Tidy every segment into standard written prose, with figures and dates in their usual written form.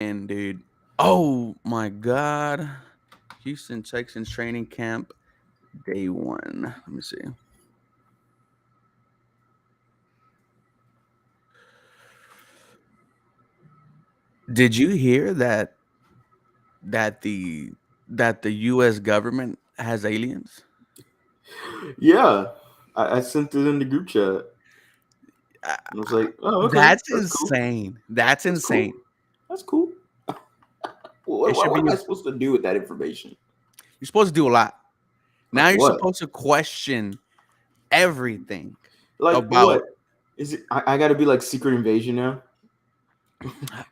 And dude, oh my God, Houston Texans training camp day one. Let me see. Did you hear that the that the U.S. government has aliens? Yeah, I sent it in the group chat. Uh, I was like, oh, okay, That's that's cool. insane. That's That's cool. insane. That's cool. It should What be. am I supposed to do with that information? You're supposed to do a lot. Now Like you're what? supposed to question everything Like about. what? Is it? I got to be like Secret Invasion now.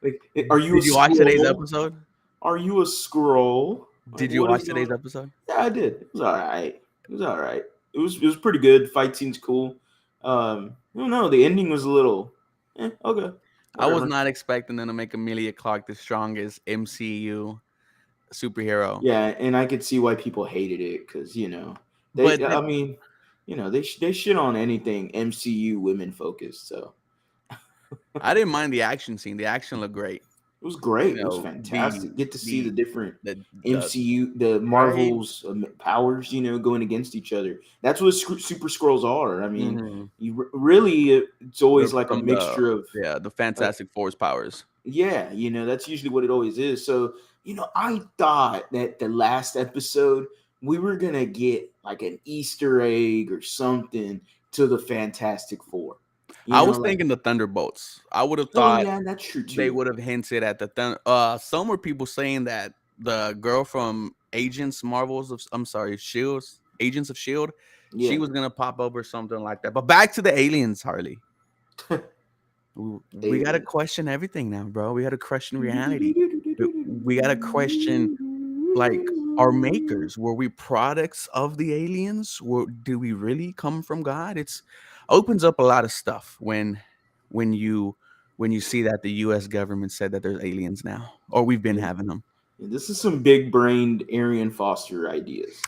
Like, are you a Did you watch today's scroll? episode? Are you a scroll? Like, Did you what is watch going today's on? episode? Yeah, I did. It was all right. It was all right. It was pretty good. Fight scene's cool. I don't know. The ending was a little. Okay, I was whatever. not expecting them to make Amelia Clark the strongest MCU superhero. Yeah, and I could see why people hated it because they. But I mean, they shit on anything MCU women focused. So I didn't mind the action scene. The action looked great. it was great. You It was know, fantastic. Get to see the the different the MCU, the right. Marvel's powers, going against each other. That's what Super Scrolls are. I mean, Hmm. really, it's They're always like a from the mixture of, yeah the like, Fantastic Four's powers. yeah, that's usually what it always is. So, I thought that the last episode we were gonna get like an Easter egg or something to the Fantastic Four. I was Like, thinking the Thunderbolts. I would have oh thought yeah, that's true they too. would have hinted at the some were people saying that the girl from Agents Marvels of I'm sorry, Shields, Agents of Shield, she Yeah. was gonna pop up or something like that. But back to the aliens, Harley. We gotta Alien. question everything now, bro. We gotta question reality. We gotta question like our makers. Were we products of the aliens? Do we really come from God? It's opens up a lot of stuff when you when you see that the U.S. government said that there's aliens now, or we've been Yeah. having them. This is some big brained Arian Foster ideas.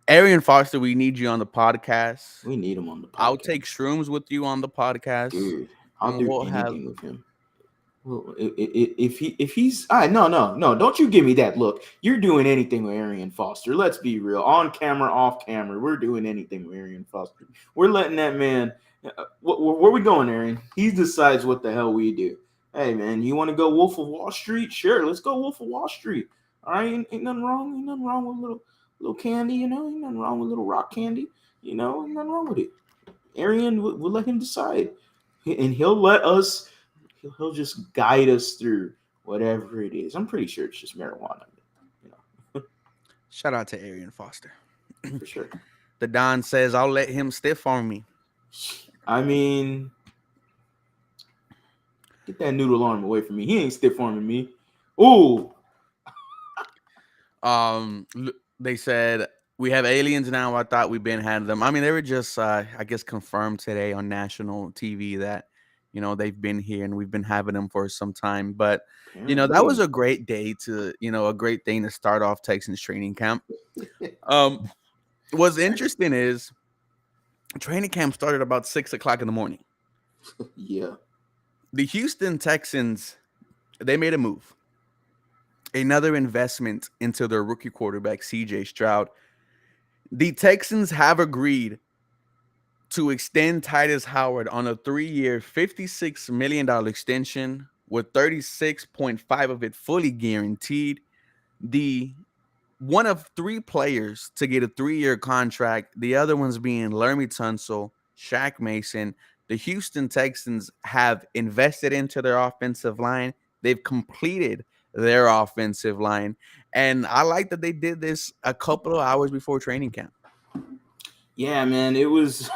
Arian Foster, we need you on the podcast. We need him on the I'll take podcast. shrooms with you on the podcast, Dude, I'll and do we'll have. anything with him. Well, if he's no, don't you give me that look. You're doing anything with Arian Foster. Let's be real. On camera, off camera, we're doing anything with Arian Foster. We're letting that man. Where we going, Arian? He decides what the hell we do. Hey man, you want to go Wolf of Wall Street? Sure, let's go Wolf of Wall Street. All right, ain't nothing wrong. Ain't nothing wrong with little candy. Ain't nothing wrong with little rock candy. Ain't nothing wrong with it. Arian, we'll let him decide, and he'll let us. He'll just guide us through whatever it is. I'm pretty sure it's just marijuana, you know, Shout out to Arian Foster. for sure. The Don says I'll let him stiff on me. I mean, get that noodle arm away from me. He ain't stiff arming me. Ooh, They said we have aliens now. I thought we've been had them. I mean, they were just, I guess, confirmed today on national TV that they've been here and we've been having them for some time. But that was apparently. a great day to a great thing to start off Texans training camp. Um, what's interesting is training camp started about 6 o'clock in the morning. Yeah. The Houston Texans, they made a move, another investment into their rookie quarterback CJ Stroud. The Texans have agreed to extend Titus Howard on a 3-year, $56 million extension with 36.5 of it fully guaranteed. The one of three players to get a 3-year contract, the other ones being Laramie Tunsil, Shaq Mason. The Houston Texans have invested into their offensive line. They've completed their offensive line. And I like that they did this a couple of hours before training camp. Yeah, man. It was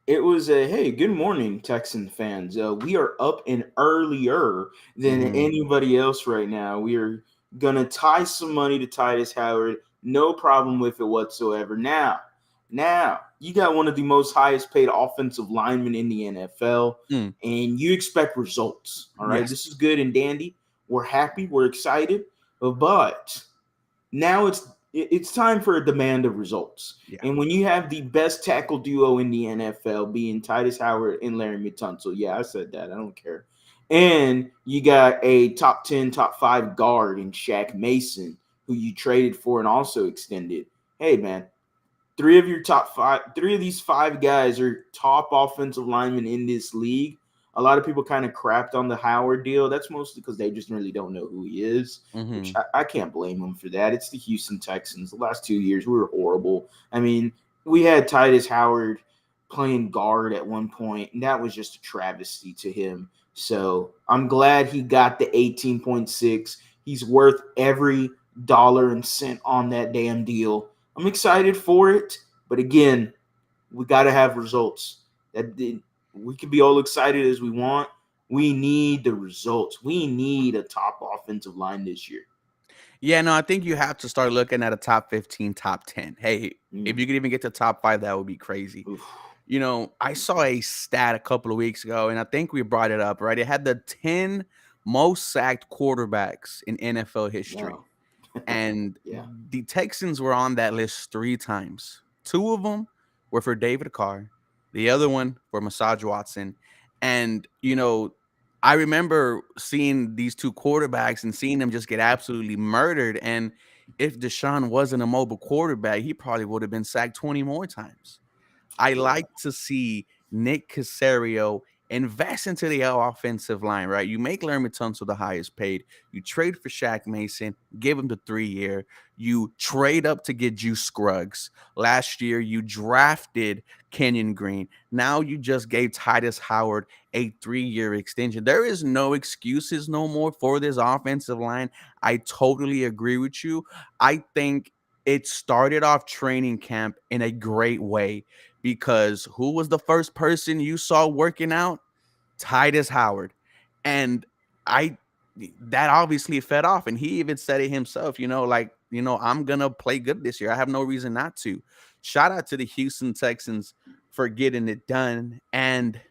it was a hey, good morning, Texan fans. We are up and earlier than Mhm. anybody else right now. We are gonna tie some money to Titus Howard. No problem with it whatsoever. Now you got one of the most highest paid offensive linemen in the NFL, Mm, and you expect results. All right, yes. this is good and dandy. We're happy. We're excited, but now it's time for a demand of results. Yeah. And when you have the best tackle duo in the NFL being Titus Howard and Larry Tunsil, yeah, I said that. I don't care. And you got a top 10, top 5 guard in Shaq Mason, who you traded for and also extended. Hey, man, three of these five guys are top offensive linemen in this league. A lot of people kind of crapped on the Howard deal. That's mostly because they just really don't know who he is, which Mm-hmm. I can't blame them for that. It's the Houston Texans. The last 2 years, we were horrible. I mean, we had Titus Howard playing guard at one point, and that was just a travesty to him. So I'm glad he got the 18.6. He's worth every dollar and cent on that damn deal. I'm excited for it, but again, we got to have results. We can be all excited as we want. We need the results. We need a top offensive line this year. Yeah, no, I think you have to start looking at a top 15, top 10. Hey, if Mm. you could even get to top 5, that would be crazy. Oof. I saw a stat a couple of weeks ago, and I think we brought it up, right? It had the 10 most sacked quarterbacks in NFL history. No. And Yeah. the Texans were on that list 3 times. Two of them were for David Carr, the other one for Massage Watson. And, I remember seeing these two quarterbacks and seeing them just get absolutely murdered. And if Deshaun wasn't a mobile quarterback, he probably would have been sacked 20 more times. I Yeah. like to see Nick Casario invest into the offensive line, right? You make Laramie Tunsil the highest paid. You trade for Shaq Mason, give him the 3 year. You trade up to get Juice Scruggs. Last year, you drafted Kenyon Green. Now you just gave Titus Howard a 3 year extension. There is no excuses no more for this offensive line. I totally agree with you. I think it started off training camp in a great way because who was the first person you saw working out? Titus Howard. And I that obviously fed off. And he even said it himself, I'm gonna play good this year. I have no reason not to. Shout out to the Houston Texans for getting it done. And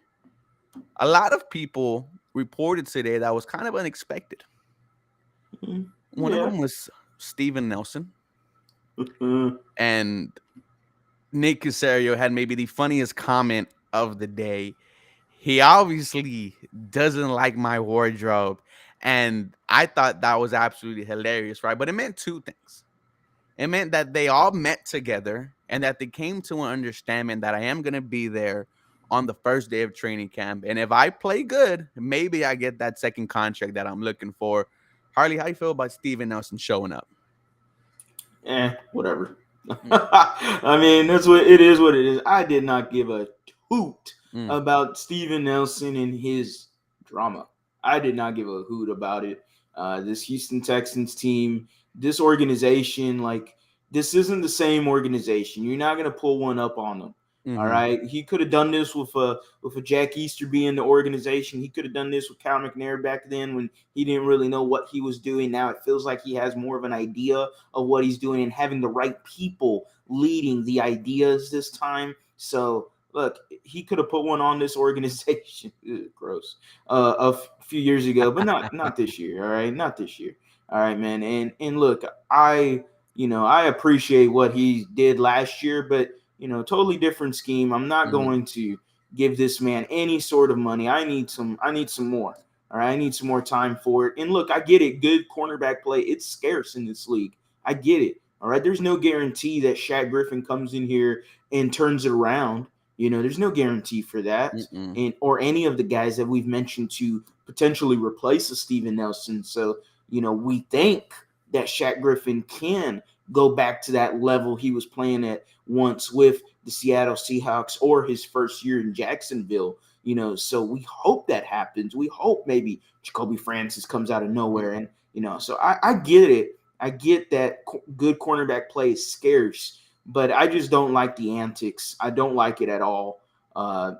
a lot of people reported today that was kind of unexpected. Mm. One of Yeah. them was Steven Nelson. And Nick Casario had maybe the funniest comment of the day. He obviously doesn't like my wardrobe. And I thought that was absolutely hilarious, right? But it meant two things. It meant that they all met together and that they came to an understanding that I am going to be there on the first day of training camp. And if I play good, maybe I get that second contract that I'm looking for. Harley, how you feel about Steven Nelson showing up? Whatever. Mm, I mean, that's what it is. What it is. I did not give a hoot mm, about Steven Nelson and his drama. I did not give a hoot about it. This Houston Texans team, this organization, like this isn't the same organization. You're not gonna pull one up on them. All mm-hmm, right, he could have done this with a Jack Easterby in the organization. He could have done this with Cal McNair back then when he didn't really know what he was doing. Now it feels like he has more of an idea of what he's doing and having the right people leading the ideas this time. So look, he could have put one on this organization. Gross. Few years ago, but not this year. All right, not this year. All right, man. And look, I appreciate what he did last year, but totally different scheme. I'm not mm-hmm, going to give this man any sort of money. I need some. I need some more. All right, I need some more time for it. And look, I get it. Good cornerback play. It's scarce in this league. I get it. All right, there's no guarantee that Shaq Griffin comes in here and turns it around. There's no guarantee for that, mm-mm. and or any of the guys that we've mentioned to potentially replace a Steven Nelson. So we think that Shaq Griffin can go back to that level he was playing at once with the Seattle Seahawks or his first year in Jacksonville. So we hope that happens. We hope maybe Jacoby Francis comes out of nowhere, and so I get it. I get that good cornerback play is scarce, but I just don't like the antics. I don't like it at all.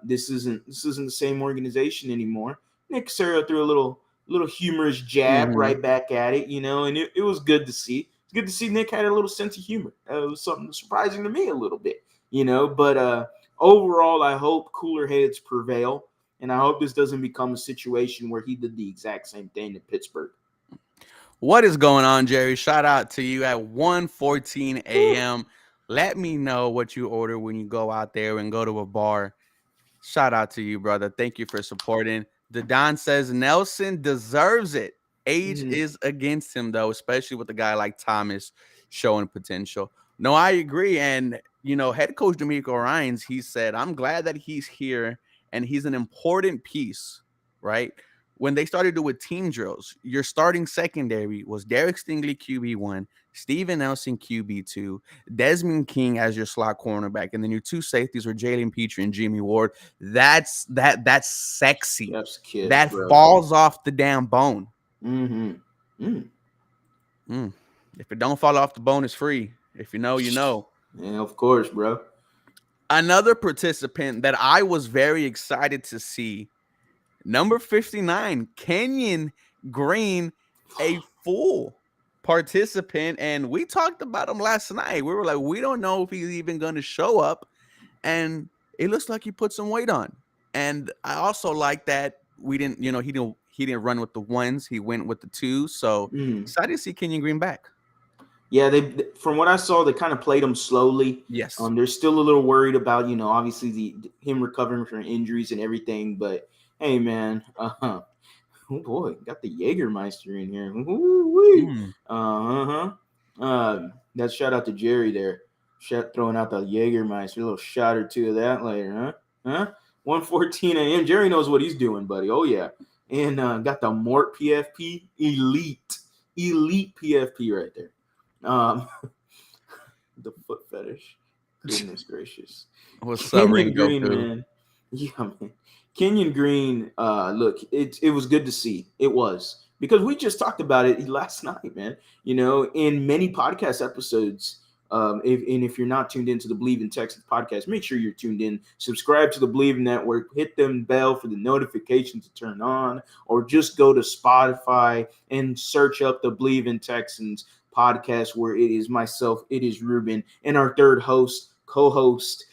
This isn't the same organization anymore. Nick Casario threw a little humorous jab Mm-hmm. right back at it, and it was good to see. It's good to see Nick had a little sense of humor. It was something surprising to me a little bit, But overall, I hope cooler heads prevail, and I hope this doesn't become a situation where he did the exact same thing in Pittsburgh. What is going on, Jerry? Shout out to you at 1:14 a.m. Let me know what you order when you go out there and go to a bar. Shout out to you, brother. Thank you for supporting. The Don says Nelson deserves it. Age Mhm. is against him, though, especially with a guy like Thomas showing potential. No, I agree. And, head coach D'Amico Ryans, he said, I'm glad that he's here and he's an important piece, right? When they started doing team drills, your starting secondary was Derek Stingley, QB1, Steven Nelson, QB2, Desmond King as your slot cornerback, and then your two safeties were Jalen Petrie and Jimmy Ward. That's sexy. Chef's kiss, That bro. falls off the damn bone. Mm-hmm. Mm. Mm. If it don't fall off the bone, it's free. If you know, you know. Yeah, of course, bro. Another participant that I was very excited to see, number 59, Kenyon Green, a full participant. And we talked about him last night. We were like, we don't know if he's even going to show up. And it looks like he put some weight on. And I also like that we didn't, he didn't run with the ones. He went with the twos. So Mm. excited to see Kenyon Green back. Yeah, from what I saw, they kind of played him slowly. Yes. They're still a little worried about, obviously him recovering from injuries and everything. But hey, man, oh boy, got the Jägermeister in here. Ooh-wee. Mm. That shout out to Jerry there, throwing out the Jägermeister. A little shot or two of that later, huh? Huh? 1:14 a.m. Jerry knows what he's doing, buddy. Oh yeah, and got the Mort PFP elite PFP right there. The foot fetish. Goodness gracious. What's up, Kenyon Ringo? Green, man. Yeah, man. Kenyon Green, look, it was good to see. It was. Because we just talked about it last night, man. In many podcast episodes. If you're not tuned into the Believe in Texas podcast, make sure you're tuned in. Subscribe to the Believe Network. Hit them bell for the notifications to turn on, or just go to Spotify and search up the Believe in Texans podcast, where it is myself, it is Ruben, and our third co-host,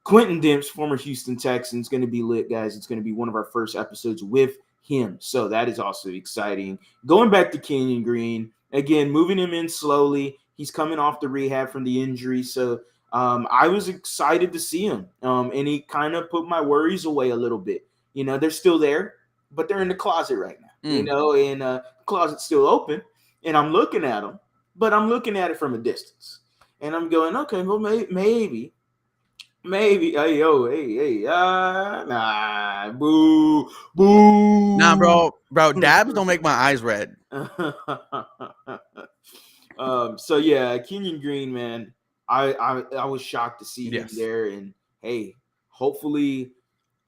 Quentin Demps, former Houston Texans. Going to be lit, guys. It's going to be one of our first episodes with him, so that is also exciting. Going back to Kenyon Green again, moving him in slowly. He's coming off the rehab from the injury, so I was excited to see him, and he kind of put my worries away a little bit. They're still there, but they're in the closet right now. And the closet's still open, and I'm looking at them, but I'm looking at it from a distance, and I'm going, okay, well, maybe, hey, nah, boo, Nah, boo. bro, dabs don't make my eyes red. So yeah, Kenyon Green, man, I was shocked to see him there, and hey, hopefully,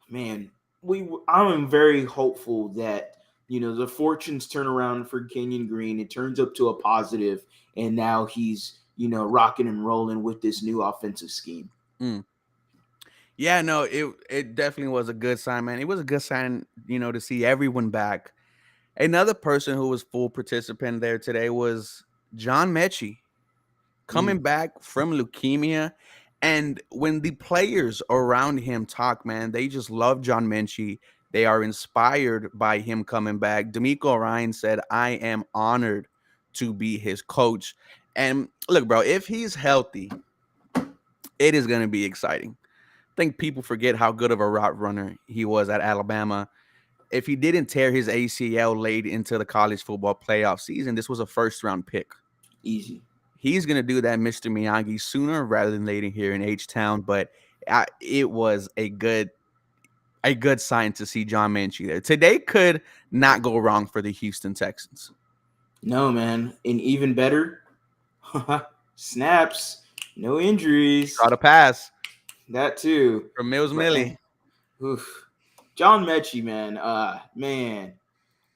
man, I am very hopeful that the fortunes turn around for Kenyon Green. It turns up to a positive, and now he's rocking and rolling with this new offensive scheme. Mm. Yeah, no, it definitely was a good sign, man. It was a good sign, to see everyone back. Another person who was full participant there today was John Mechie, coming back from leukemia. And when the players around him talk, man, they just love John Mechie. They are inspired by him coming back. D'Amico Ryan said, I am honored to be his coach. And look, bro, if he's healthy, it is going to be exciting. I think people forget how good of a route runner he was at Alabama. If he didn't tear his ACL late into the college football playoff season, this was a first-round pick. Easy. He's going to do that, Mr. Miyagi, sooner rather than later here in H-Town. But it was a good sign to see John Mechie there. Today could not go wrong for the Houston Texans. No, man. And even better, snaps, no injuries. Caught a pass. That too. From Mills Millie. Oof. John Mechie, man. Man.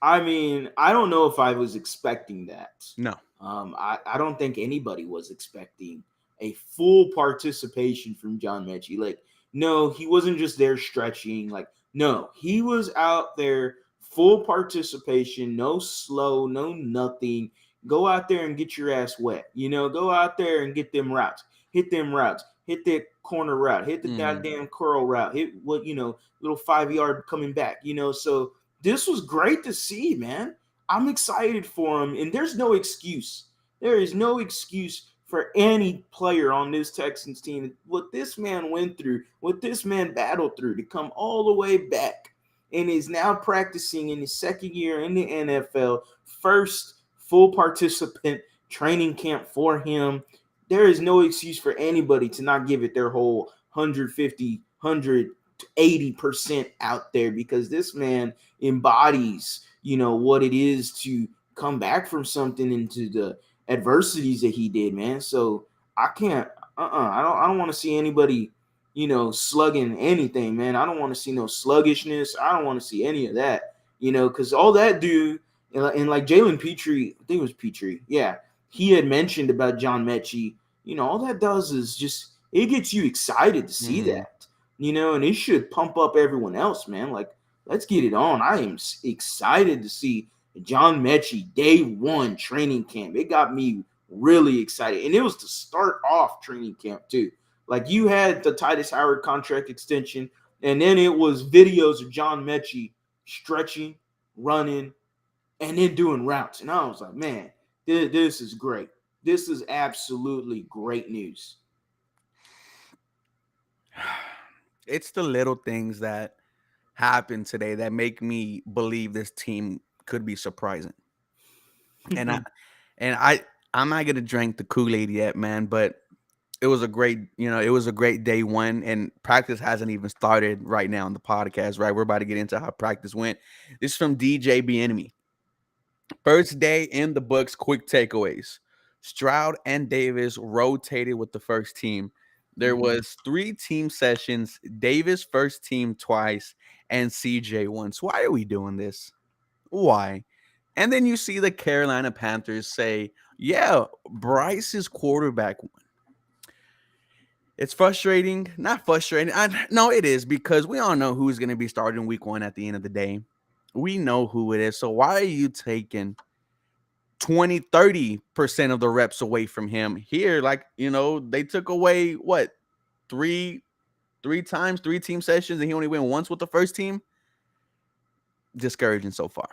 I mean, I don't know if I was expecting that. No. I don't think anybody was expecting a full participation from John Mechie. Like, no, he wasn't just there stretching. Like, no, he was out there full participation, no slow, no nothing. Go out there and get your ass wet. Go out there and get them routes. Hit them routes. Hit that corner route. Hit the goddamn curl route. Hit little 5-yard coming back. So this was great to see, man. I'm excited for him, and there's no excuse. There is no excuse for any player on this Texans team. What this man went through, what this man battled through to come all the way back and is now practicing in his second year in the NFL. First full participant training camp for him. There is no excuse for anybody to not give it their whole 150, 180% out there, because this man embodies, what it is to come back from something into the adversities that he did, man. So I can't, I don't want to see anybody, slugging anything, man. I don't want to see no sluggishness. I don't want to see any of that, because all that dude, and like Jalen Petrie, I think it was Petrie, yeah, he had mentioned about John Mechie. All that does is just it gets you excited to see Mm-hmm. that, and it should pump up everyone else, man. Like, let's get it on. I am excited to see John Mechie day one training camp. It got me really excited, and it was to start off training camp too. Like, you had the Titus Howard contract extension, and then it was videos of John Mechie stretching, running, and then doing routes. And I was like, man, this is great. This is absolutely great news. It's the little things that happen today that make me believe this team could be surprising. And I and I'm not gonna drink the Kool-Aid yet, man, but it was a great day one, and practice hasn't even started right now on the podcast, right? We're about to get into how practice went. This is from DJ Bienemy. First day in the books, quick takeaways. Stroud and Davis rotated with the first team. There Mhm. was 3 team sessions, Davis first team twice, and CJ once. Why are we doing this? Why? And then you see the Carolina Panthers say, yeah, Bryce is quarterback. It's frustrating. Not frustrating. No, it is, because we all know who's going to be starting week 1 at the end of the day. We know who it is. So why are you taking 20-30% of the reps away from him here? Like, they took away what? Three times, 3 team sessions, and he only went once with the first team. Discouraging so far.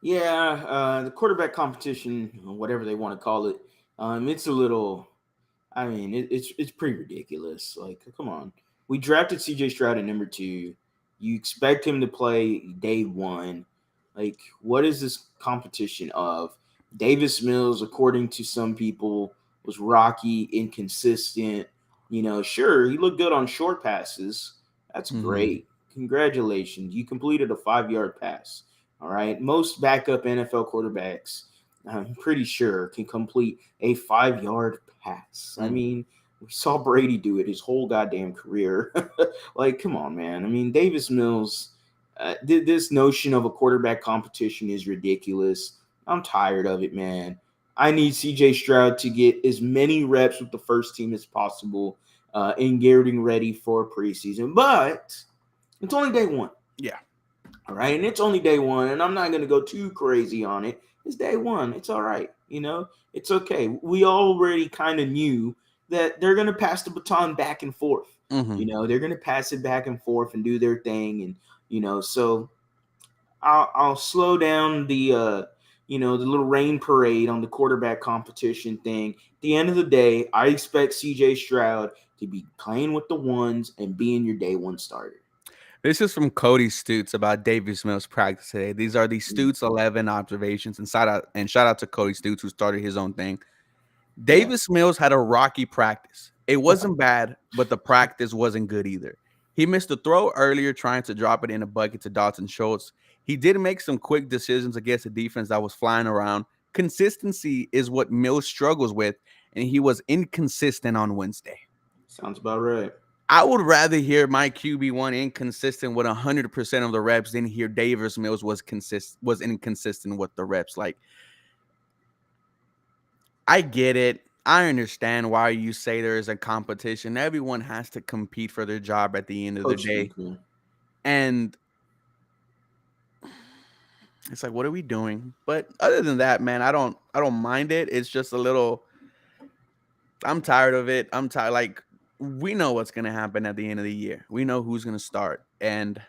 Yeah, the quarterback competition, whatever they want to call it, it's a little. I mean, it's pretty ridiculous. Like, come on, we drafted C.J. Stroud at number 2. You expect him to play day one. Like, what is this competition of? Davis Mills, according to some people, was rocky, inconsistent. Sure, he looked good on short passes. That's Mm-hmm. great. Congratulations, you completed a 5-yard pass. All right, most backup NFL quarterbacks, I'm pretty sure, can complete a 5-yard pass. I Mm-hmm. mean, we saw Brady do it his whole goddamn career. Like, come on, man. I mean, Davis Mills, this notion of a quarterback competition is ridiculous. I'm tired of it, man. I need CJ Stroud to get as many reps with the first team as possible in getting ready for preseason. But it's only day one. Yeah. All right. And it's only day one. And I'm not going to go too crazy on it. It's day one. It's all right. It's okay. We already kind of knew that they're going to pass the baton back and forth. Mm-hmm. They're going to pass it back and forth and do their thing. And, so I'll slow down the little rain parade on the quarterback competition thing. At the end of the day, I expect CJ Stroud to be playing with the ones and being your day one starter. This is from Cody Stutes about Davis Mills practice today. These are the Mm, Stutes 11 observations, and shout out to Cody Stutes, who started his own thing. yeah, Davis Mills had a rocky practice. It wasn't bad, but the practice wasn't good either. He missed a throw earlier trying to drop it in a bucket to Dalton Schultz. He did make some quick decisions against a defense that was flying around. Consistency is what Mills struggles with, and he was inconsistent on Wednesday. sounds about right. I would rather hear my QB1 inconsistent with 100% of the reps than hear Davis Mills was inconsistent with the reps. Like, I get it. I understand why you say there is a competition. Everyone has to compete for their job at the end of the Coach day. speak, man. And it's like, what are we doing? But other than that, man, I don't mind it. It's just a little, I'm tired of it. I'm tired. Like, we know what's gonna happen at the end of the year. We know who's gonna start. And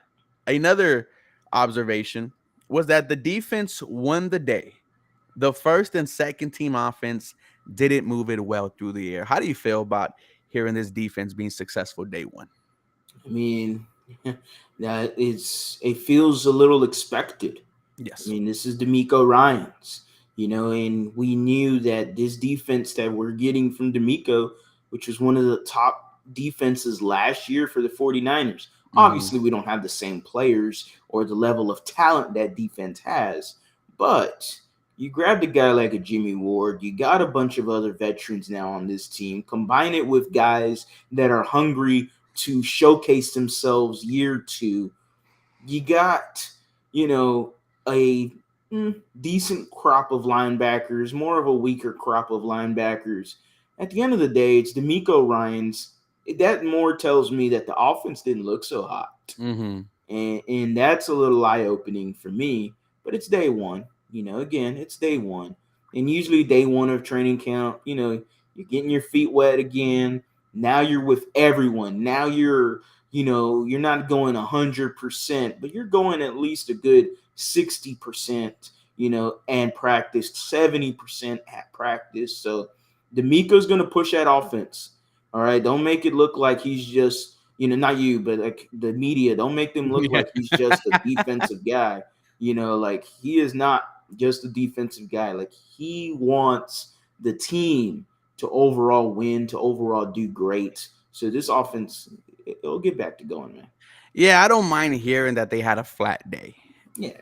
another observation was that the defense won the day. The first and second team offense didn't move it well through the air. How do you feel about hearing this defense being successful day one? I mean, That it feels a little expected. I Yes. mean, this is D'Amico Ryans, and we knew that this defense that we're getting from D'Amico, which was one of the top defenses last year for the 49ers. Hmm. Obviously, we don't have the same players or the level of talent that defense has, but you grabbed a guy like a Jimmy Ward, you got a bunch of other veterans now on this team, combine it with guys that are hungry to showcase themselves year two. You got, you know, a decent crop of linebackers, more of a weaker crop of linebackers. At the end of the day, it's D'Amico Ryans. That more tells me that the offense didn't look so hot, Hmm. and that's a little eye opening for me. But it's day one, Again, it's day one, and usually day one of training camp, you're getting your feet wet again. Now you're with everyone. Now you're not going 100%, but you're going at least a good 60%, and practice 70% at practice. So D'Amico's going to push that offense. All right, don't make it look like he's just not you, but like the media, don't make them look Yeah. like he's just a defensive guy. Like he is not just a defensive guy. Like he wants the team to overall win, to overall do great. So this offense, it'll get back to going, man. Yeah, I don't mind hearing that they had a flat day. Yeah,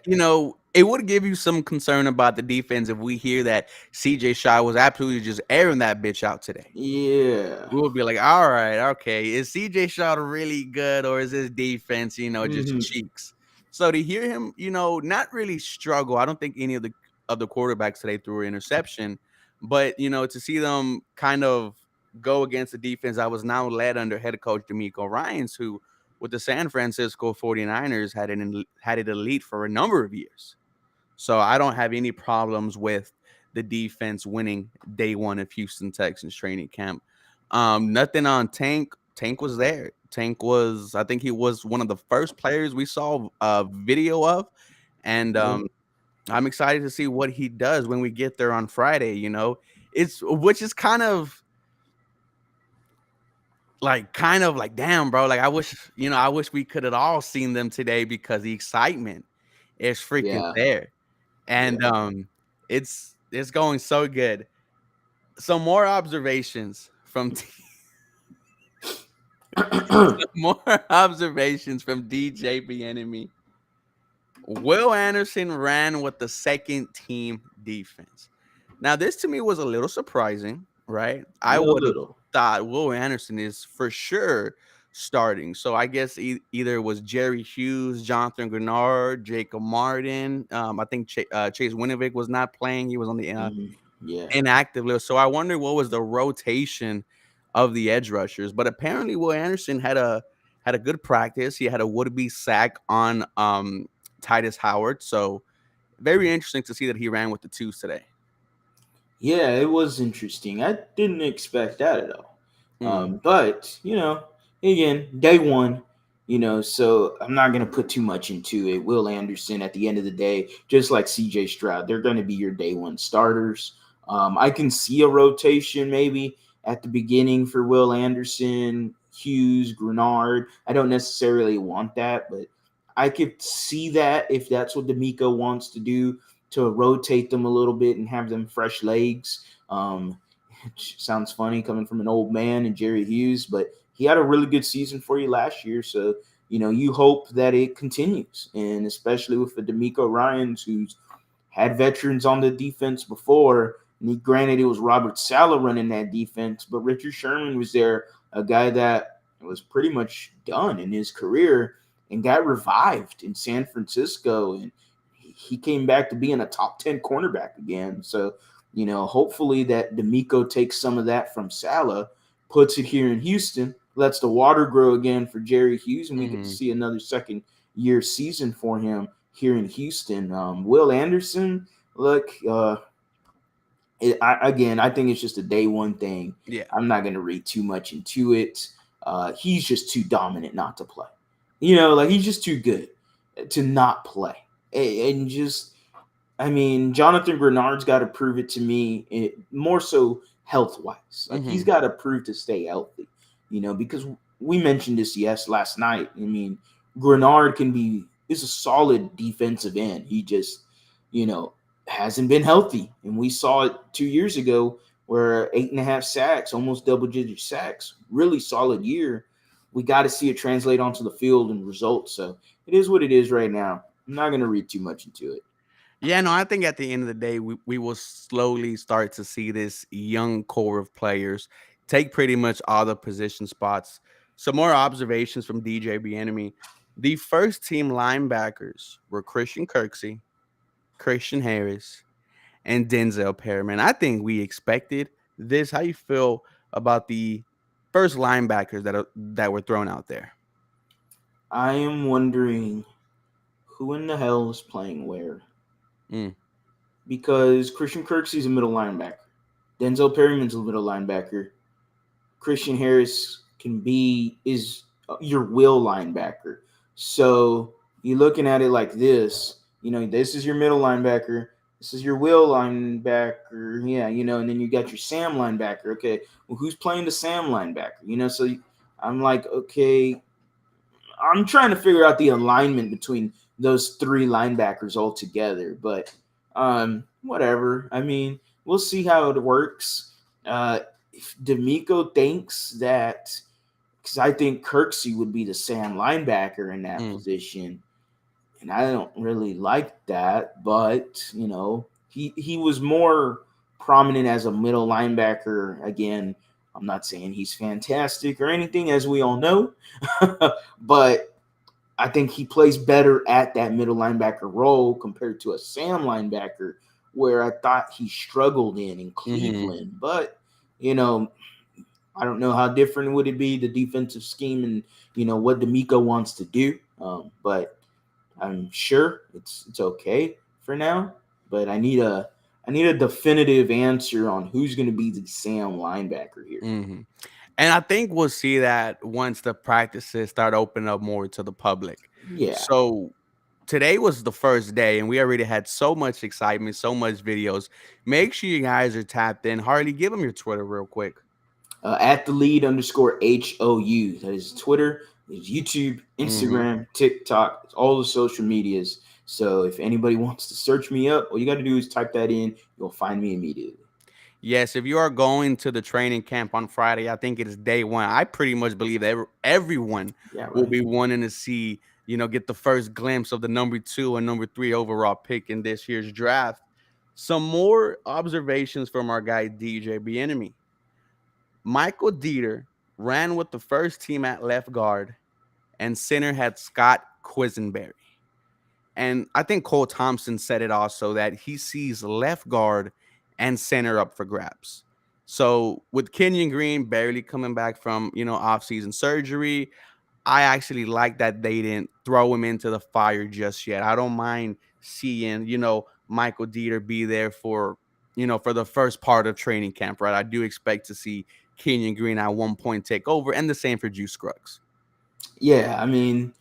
It would give you some concern about the defense if we hear that CJ Shaw was absolutely just airing that bitch out today. yeah. We would be like, all right, okay, is CJ Shaw really good or is his defense, just Hmm. cheeks? So to hear him, not really struggle, I don't think any of the quarterbacks today threw an interception, but to see them kind of go against the defense that was now led under head coach D'Amico Ryans, who with the San Francisco 49ers had it elite for a number of years. So I don't have any problems with the defense winning day one of Houston Texans training camp. Nothing on Tank. Tank was there. Tank was, I think he was one of the first players we saw a video of. And Yeah, I'm excited to see what he does when we get there on Friday. It's which is kind of like damn, bro. Like I wish we could have all seen them today because the excitement is freaking yeah. there. And Yeah. it's going so good. Some more observations from more observations from DJ Enemy. Will Anderson ran with the second team defense. Now, this to me was a little surprising, right? I A would have little. thought Will Anderson is for sure starting. So I guess either it was Jerry Hughes, Jonathan Grenard, Jacob Martin. I think Chase Winovich was not playing. He was on the Mhm. Yeah. inactive list. So I wonder what was the rotation of the edge rushers. But apparently, Will Anderson had a good practice. He had a would be sack on Titus Howard. So very interesting to see that he ran with the twos today. Yeah, it was interesting. I didn't expect that at all. Mm, But again, day one, so I'm not gonna put too much into it. Will Anderson, at the end of the day, just like CJ Stroud, they're gonna be your day one starters. I can see a rotation maybe at the beginning for Will Anderson, Hughes, Grenard. I don't necessarily want that, but I could see that if that's what D'Amico wants to do, to rotate them a little bit and have them fresh legs. Sounds funny coming from an old man and Jerry Hughes, but he had a really good season for you last year. So, you hope that it continues. And especially with the D'Amico Ryans, who's had veterans on the defense before. And granted, it was Robert Saleh running that defense, but Richard Sherman was there, a guy that was pretty much done in his career and got revived in San Francisco. And he came back to being a top 10 cornerback again. So, hopefully that D'Amico takes some of that from Saleh, puts it here in Houston, lets the water grow again for Jerry Hughes, and we get to mhm. see another second year season for him here in Houston. Will Anderson, look, again, I think it's just a day one thing. Yeah. I'm not going to read too much into it. He's just too dominant not to play. Like he's just too good to not play. And just, I mean, Jonathan Grenard's got to prove it to me, more so health wise. Like he's Mhm. got to prove to stay healthy, because we mentioned this last night. I mean, Grenard is a solid defensive end. He just, you know, hasn't been healthy. And we saw it 2 years ago where 8.5 sacks, almost double digit sacks, really solid year. We got to see it translate onto the field and results. So it is what it is right now. I'm not going to read too much into it. Yeah, no, I think at the end of the day, we will slowly start to see this young core of players take pretty much all the position spots. Some more observations from DJ Bieniemy. The first team linebackers were Christian Kirksey, Christian Harris, and Denzel Perryman. I think we expected this. How you feel about the first linebackers that were thrown out there? I am wondering who in the hell is playing where. Mm, Because Christian Kirksey's a middle linebacker. Denzel Perryman's a middle linebacker. Christian Harris is your will linebacker. So you're looking at it like this. This is your middle linebacker. This is your will linebacker. Yeah, and then you got your Sam linebacker. Okay, well, who's playing the Sam linebacker? So I'm like, okay, I'm trying to figure out the alignment between those three linebackers altogether. But whatever. I mean, we'll see how it works. If D'Amico thinks that, because I think Kirksey would be the Sam linebacker in that mm, position, and I don't really like that. But he was more prominent as a middle linebacker. Again, I'm not saying he's fantastic or anything, as we all know, but I think he plays better at that middle linebacker role compared to a Sam linebacker, where I thought he struggled in hmm Cleveland. But you know, I don't know how different would it be the defensive scheme and what D'Amico wants to do. But I'm sure it's okay for now. But I need a definitive answer on who's going to be the Sam linebacker here. hmm And I think we'll see that once the practices start opening up more to the public. Yeah. So today was the first day, and we already had so much excitement, so much videos. Make sure you guys are tapped in. Harley, give them your Twitter real quick. At the lead underscore HOU. That is Twitter, is YouTube, hmm Instagram, TikTok, all the social medias. So if anybody wants to search me up, all you got to do is type that in. You'll find me immediately. Yes, if you are going to the training camp on Friday, I think it is day one. I pretty much believe that everyone Yeah, will right. be wanting to see, get the first glimpse of the number 2 and number 3 overall pick in this year's draft. Some more observations from our guy DJ Bieniemy. Michael Dieter ran with the first team at left guard, and center had Scott Quisenberry. And I think Cole Thompson said it also that he sees left guard and center up for grabs. So with Kenyon Green barely coming back from, offseason surgery, I actually like that they didn't throw him into the fire just yet. I don't mind seeing, Michael Dieter be there for the first part of training camp, right? I do expect to see Kenyon Green at one point take over, and the same for Juice Scruggs. Yeah, I mean,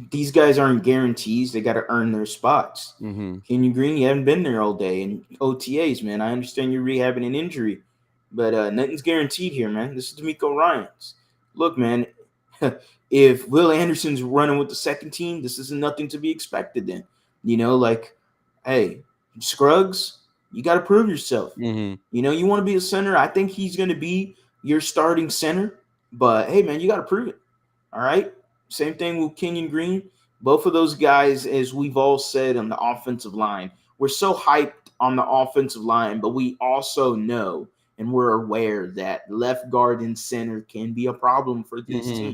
these guys aren't guarantees. They got to earn their spots. Mm-hmm. Kenyon Green, you haven't been there all day. And OTAs, man, I understand you're rehabbing an injury, but nothing's guaranteed here, man. This is D'Amico Ryans. Look, man, if Will Anderson's running with the second team, this is nothing to be expected then. Like, hey, Scruggs, you got to prove yourself. Mm-hmm. You want to be a center. I think he's going to be your starting center, but hey, man, you got to prove it. All right. Same thing with Kenyon Green. Both of those guys, as we've all said on the offensive line, we're so hyped on the offensive line, but we also know and we're aware that left guard and center can be a problem for this Mm-hmm.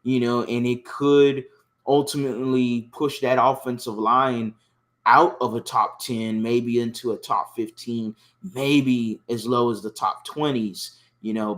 team, and it could ultimately push that offensive line out of a top 10, maybe into a top 15, maybe as low as the top 20s,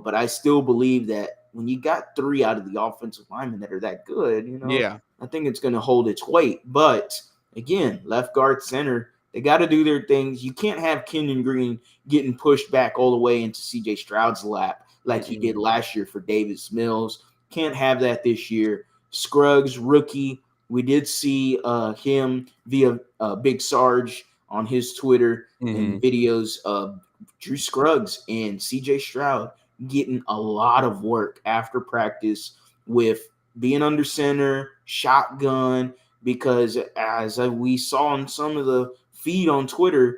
but I still believe that when you got three out of the offensive linemen that are that good, Yeah. I think it's going to hold its weight. But again, left guard, center, they got to do their things. You can't have Kenyon Green getting pushed back all the way into CJ Stroud's lap like he Mm-mm. did last year for Davis Mills. Can't have that this year. Scruggs, rookie. We did see him via Big Sarge on his Twitter and Mm-hmm. videos of Drew Scruggs and CJ Stroud getting a lot of work after practice with being under center, shotgun, because as we saw in some of the feed on Twitter,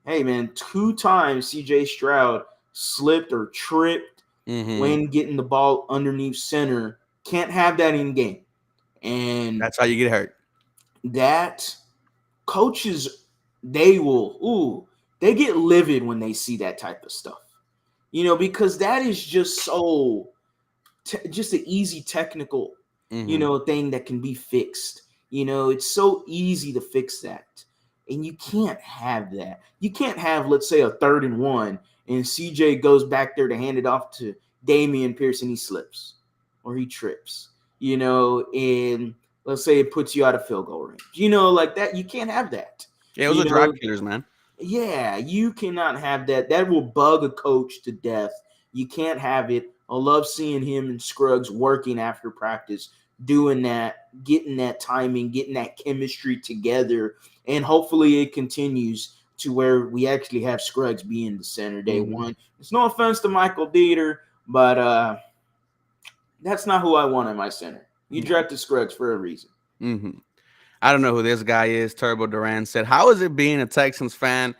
hey man, 2 times CJ Stroud slipped or tripped Mm-hmm. when getting the ball underneath center. Can't have that in game. And That's how you get hurt. that coaches, they will, they get livid when they see that type of stuff. Because that is just so just an easy technical, Mm-hmm. thing that can be fixed. It's so easy to fix that. And you can't have that. You can't have, let's say, a 3rd and 1, and CJ goes back there to hand it off to Damian Pierce and he slips or he trips, and let's say it puts you out of field goal range, like that. You can't have that. Yeah, it was You a drive know, killers, man. yeah, you cannot have that. That will bug a coach to death. You can't have it. I love seeing him and Scruggs working after practice, doing that, getting that timing, getting that chemistry together, and hopefully it continues to where we actually have Scruggs being the center day Mm-hmm. one. It's no offense to Michael Dieter, but that's not who I want in my center. You Yeah. drafted Scruggs for a reason. Mm-hmm. I don't know who this guy is. Turbo Duran said, "How is it being a Texans fan?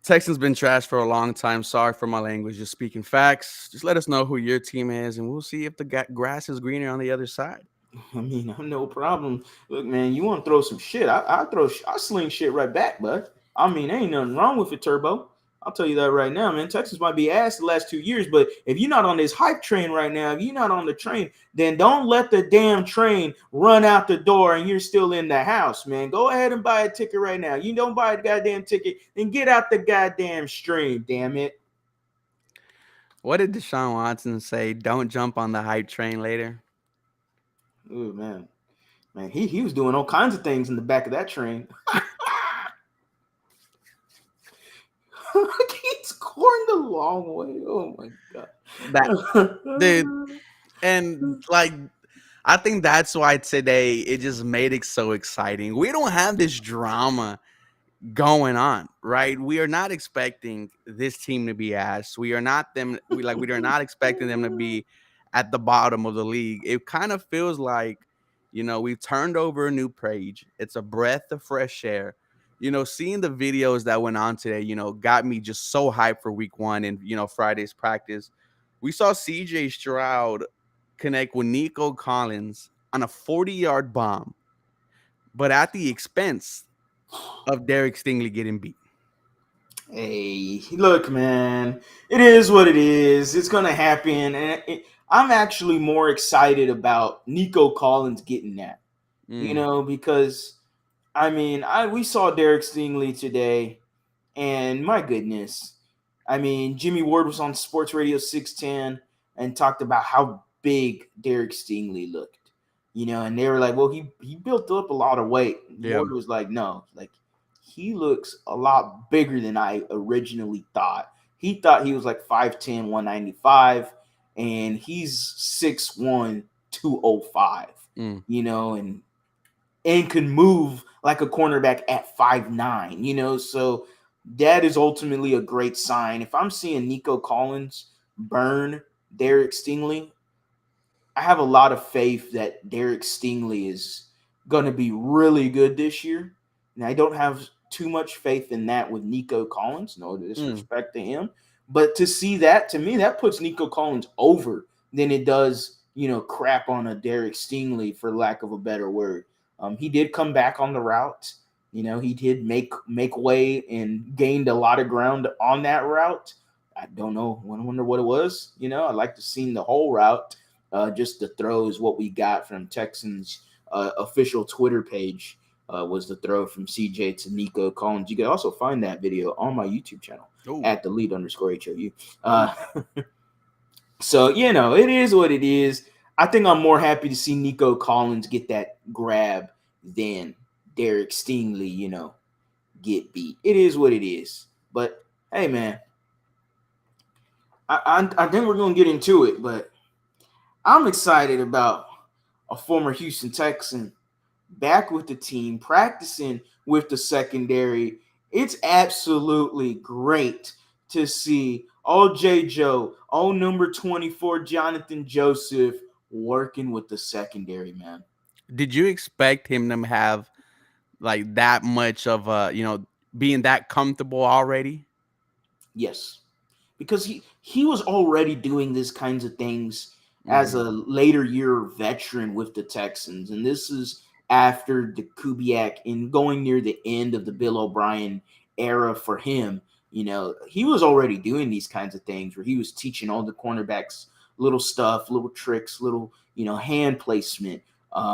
Texans been trashed for a long time. Sorry for my language. Just speaking facts. Just let us know who your team is, and we'll see if the grass is greener on the other side." I mean, I'm no problem. Look, man, you want to throw some shit? I sling shit right back, bud. I mean, ain't nothing wrong with it, Turbo. I'll tell you that right now, man. Texas might be ass the last 2 years, but if you're not on this hype train right now, if you're not on the train, then don't let the damn train run out the door and you're still in the house, man. Go ahead and buy a ticket right now. You don't buy a goddamn ticket, then get out the goddamn stream, damn it. What did Deshaun Watson say? Don't jump on the hype train later. Ooh, man, he was doing all kinds of things in the back of that train. He scoring the long way. Oh my That dude, god. and like I think that's why today it just made it so exciting. We don't have this drama going on, right? We are not expecting this team to be ass. We are not them. We are not expecting them to be at the bottom of the league. It kind of feels like, we've turned over a new page. It's a breath of fresh air. Seeing the videos that went on today, got me just so hyped for week one and Friday's practice. We saw CJ Stroud connect with Nico Collins on a 40-yard bomb, but at the expense of Derek Stingley getting beat. Hey, look, man. It is what it is. It's gonna happen, and I'm actually more excited about Nico Collins getting that. Mm, Because I mean, we saw Derek Stingley today, and my goodness, I mean, Jimmy Ward was on Sports Radio 610 and talked about how big Derek Stingley looked. And they were like, "Well, he built up a lot of weight." yeah. Ward was like, "No, like he looks a lot bigger than I originally thought." He thought he was like 5'10", 195, and he's 6'1", 205. Mm, And can move like a cornerback at 5'9", so that is ultimately a great sign. If I'm seeing Nico Collins burn Derek Stingley, I have a lot of faith that Derek Stingley is going to be really good this year. And I don't have too much faith in that with Nico Collins. No mm, disrespect to him. But to see that, to me, that puts Nico Collins over than it does, crap on a Derek Stingley, for lack of a better word. He did come back on the route. He did make way and gained a lot of ground on that route. I don't know. I wonder what it was. I'd like to see the whole route. Just the throws, what we got from Texans official Twitter page was the throw from CJ to Nico Collins. You can also find that video on my YouTube channel oh, at the lead _ HOU. oh. So, it is what it is. I think I'm more happy to see Nico Collins get that grab than Derek Stingley, get beat. It is what it is. But, hey, man, I think we're going to get into it, but I'm excited about a former Houston Texan back with the team, practicing with the secondary. It's absolutely great to see old J. Joe, old number 24, Jonathan Joseph, working with the secondary, man. Did you expect him to have like that much of being that comfortable already? Yes, because he was already doing these kinds of things as a Hmm. later year veteran with the Texans, and this is after the Kubiak and going near the end of the Bill O'Brien era for him. He was already doing these kinds of things where he was teaching all the cornerbacks little stuff, little tricks, little hand placement,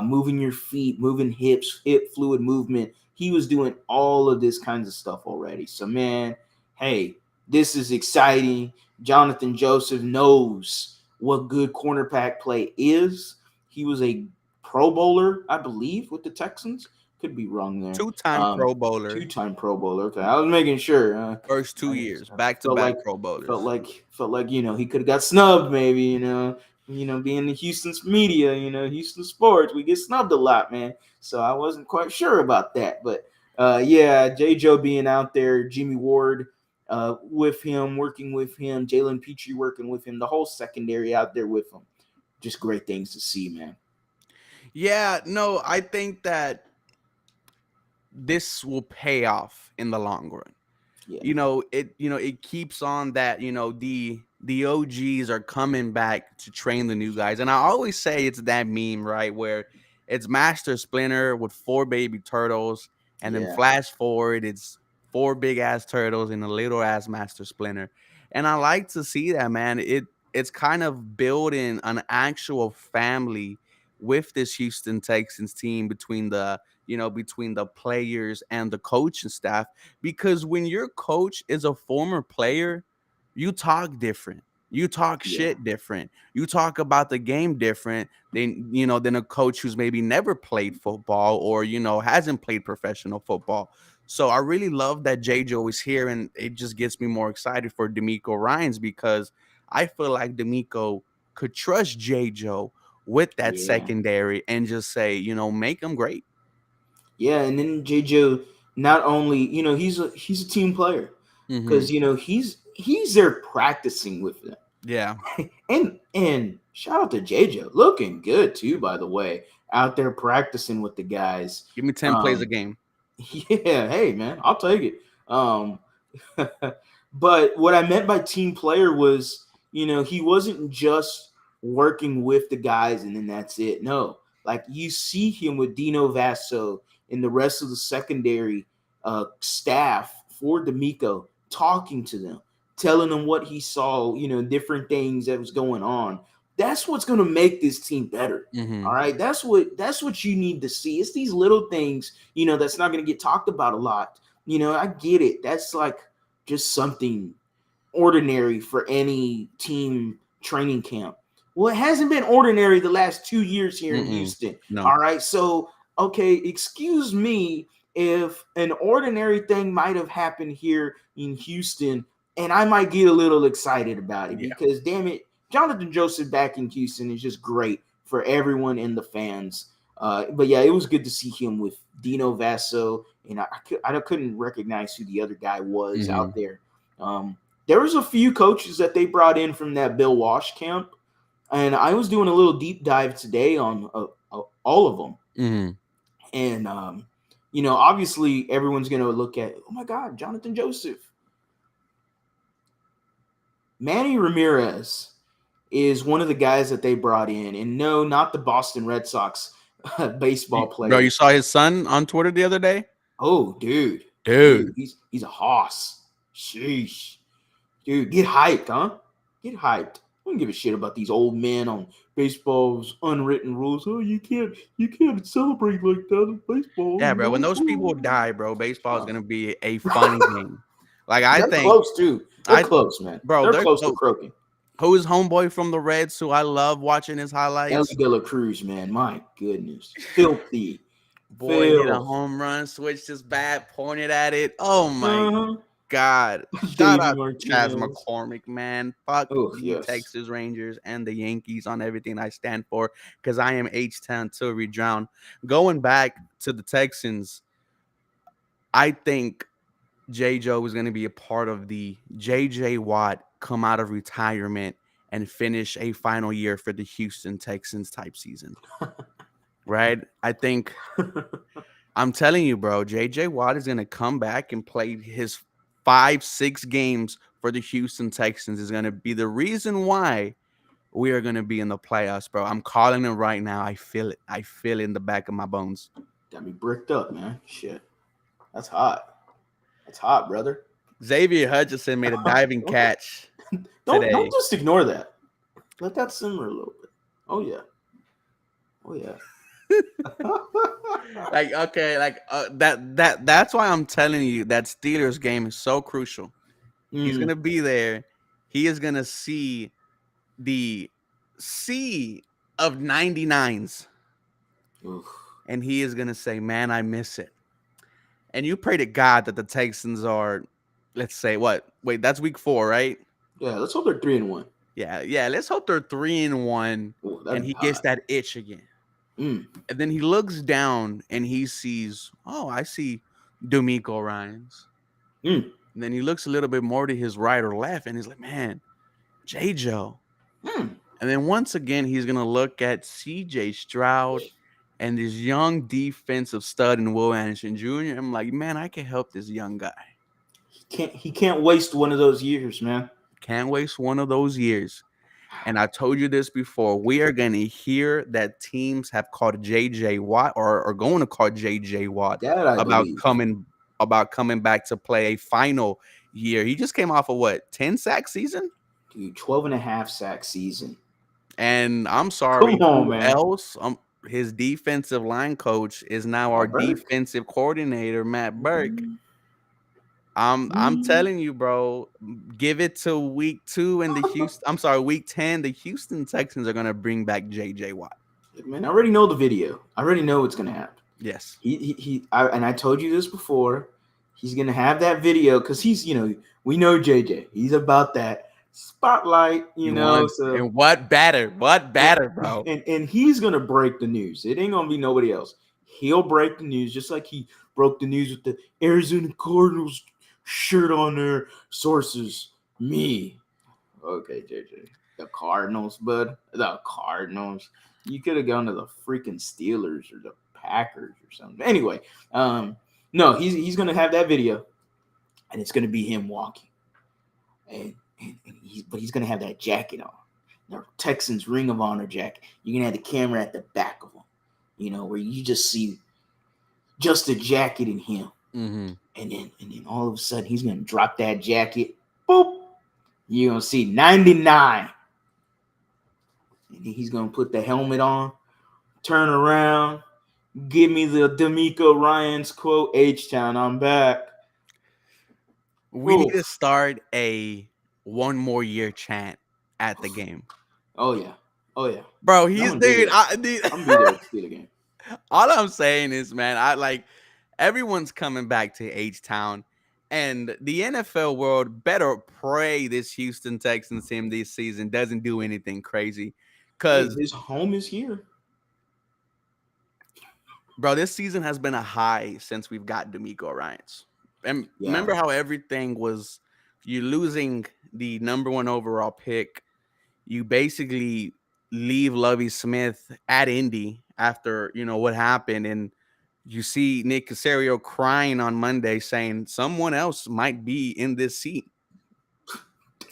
moving your feet, moving hips, hip fluid movement. He was doing all of this kinds of stuff already. So man, hey, this is exciting. Jonathan Joseph knows what good cornerback play is. He was a Pro Bowler, I believe, with the Texans. Could be wrong there. Two-time Pro Bowler, Two-time Pro Bowler. Okay, I was making sure. first two I years, felt back-to-back like Pro Bowlers. he could have got snubbed maybe. Being the Houston's media, Houston sports, we get snubbed a lot, man. So I wasn't quite sure about that, but yeah, J. Joe being out there, Jimmy Ward with him, working with him, Jalen Petrie working with him, the whole secondary out there with him. Just great things to see, man. Yeah, no, I think that this will pay off in the long run. Yeah, It keeps on that, the OGs are coming back to train the new guys. And I always say it's that meme, right, where it's Master Splinter with four baby turtles, and then yeah, flash forward, it's four big ass turtles and a little ass Master Splinter. And I like to see that, man. It's kind of building an actual family with this Houston Texans team, between the players and the coaching staff, because when your coach is a former player, you talk different. You talk yeah, shit different. You talk about the game different than a coach who's maybe never played football or hasn't played professional football. So I really love that J. Joe is here, and it just gets me more excited for D'Amico Ryans, because I feel like D'Amico could trust J. Joe with that yeah, secondary and just say, make them great. yeah. And then JJ, not only he's a team player Hmm. because he's there practicing with them. Yeah. And shout out to JJ, looking good too, by the way, out there practicing with the guys. Give me 10 plays a Um, game. yeah, hey man, I'll take it. Um, but what I meant by team player was, he wasn't just working with the guys and then that's it. No, like you see him with Dino Vasso and the rest of the secondary staff for D'Amico talking to them, telling them what he saw, different things that was going on. That's what's going to make this team better. All Hmm. right, that's what you need to see. It's these little things, that's not going to get talked about a lot. I get it. That's like just something ordinary for any team training camp. Well, it hasn't been ordinary the last 2 years here in Mm-mm. Houston. No. All right. So, okay, excuse me if an ordinary thing might have happened here in Houston, and I might get a little excited about it Yeah. because, damn it, Jonathan Joseph back in Houston is just great for everyone and the fans. But yeah, it was good to see him with Dino Vasso, and I couldn't recognize who the other guy was Hmm. out there. There was a few coaches that they brought in from that Bill Walsh camp, and I was doing a little deep dive today on all of them. Hmm. And obviously everyone's gonna look at, oh my God, Jonathan Joseph, Manny Ramirez is one of the guys that they brought in, and no, not the Boston Red Sox baseball Bro, you player. saw his son on Twitter the other day? Oh, dude, Dude. he's a hoss. Sheesh. Dude, get hyped, huh? Get hyped. I don't give a shit about these old men on baseball's unwritten rules. Oh, you can't celebrate like that in baseball, Yeah, bro. When those people Oh. die, bro, baseball is gonna be a fun game. Like I They're think close too. They're I close, man. bro, They're they're close to close. croaking. Who is homeboy from the Reds who I love watching his Ellie highlights? De La Cruz, man. My goodness. Filthy. Boy hit a Filth. home run, switched his bat, pointed at it. Oh my Uh-huh. God. Shout Davey out to Chaz Martinez. McCormick, man. Fuck Oh, the yes. Texas Rangers and the Yankees on everything I stand for, because I am H-Town till we drown. Going back to the Texans, I think J. Joe is going to be a part of the J.J. Watt come out of retirement and finish a final year for the Houston Texans type season. Right? I think I'm telling you, bro, JJ Watt is gonna come back and play his 5, 6 games for the Houston Texans is gonna be the reason why we are gonna be in the playoffs, bro. I'm calling it right now. I feel it. I feel it in the back of my bones. Got me bricked up, man. Shit. That's hot. That's hot, brother. Xavier Hutchinson made a diving catch Don't today. just ignore that. Let that simmer a little bit. Oh yeah. Oh yeah. Like okay, like that's why I'm telling you that Steelers game is so crucial. He's Mm. gonna be there. He is gonna see the sea of 99s, Oof. and he is gonna say, "Man, I miss it." And you pray to God that the Texans are, let's say, what? Wait, that's week 4, right? Yeah, let's hope they're 3-1. Yeah. Let's hope they're 3-1, Oh, and that'd be he gets hot. that itch again. Mm. And then he looks down and he sees, oh, I see D'Amico Ryans. Mm. And then he looks a little bit more to his right or left, and he's like, man, J. Joe. Mm. And then once again, he's gonna look at C.J. Stroud and this young defensive stud in Will Anderson Jr. I'm like, man, I can help this young guy. He can't waste one of those years, man. Can't waste one of those years. And I told you this before. We are going to hear that teams have called JJ Watt or are going to call JJ Watt That I about believe. coming back to play a final year. He just came off of what, 10 sack season? Dude, 12 and a half sack season. And I'm sorry, Come on, who man. else? His defensive line coach is now our Burke. defensive coordinator, Matt Burke. Mm. I'm telling you, bro. Give it to week 2 and week 10. The Houston Texans are gonna bring back JJ Watt. Man, I already know the video. I already know what's gonna happen. Yes. And I told you this before. He's gonna have that video because we know JJ. He's about that spotlight, So And what better, bro? and he's gonna break the news. It ain't gonna be nobody else. He'll break the news just like he broke the news with the Arizona Cardinals shirt on their sources. Me. Okay, JJ. The Cardinals, bud. The Cardinals. You could have gone to the freaking Steelers or the Packers or something. Anyway, no, he's gonna have that video, and it's gonna be him walking, but he's gonna have that jacket on, the Texans Ring of Honor jacket. You're gonna have the camera at the back of him, where you just see just a jacket in him, Mm-hmm. and then all of a sudden he's gonna drop that jacket. Boop. You're gonna see 99. And he's gonna put the helmet on, turn around, give me the D'Amico Ryans quote, H-Town, I'm back. We need to start a 1 more year chant at the game. Oh yeah. Bro, he's dude. I'm gonna be there to see the game. All I'm saying is, man, everyone's coming back to H-Town. And the NFL world better pray this Houston Texans team this season doesn't do anything crazy. Because his home is here. Bro, this season has been a high since we've got D'Amico Ryans. And remember how everything was, you losing the number 1 overall pick. You basically leave Lovie Smith at Indy after, what happened. And you see Nick Caserio crying on Monday saying someone else might be in this seat.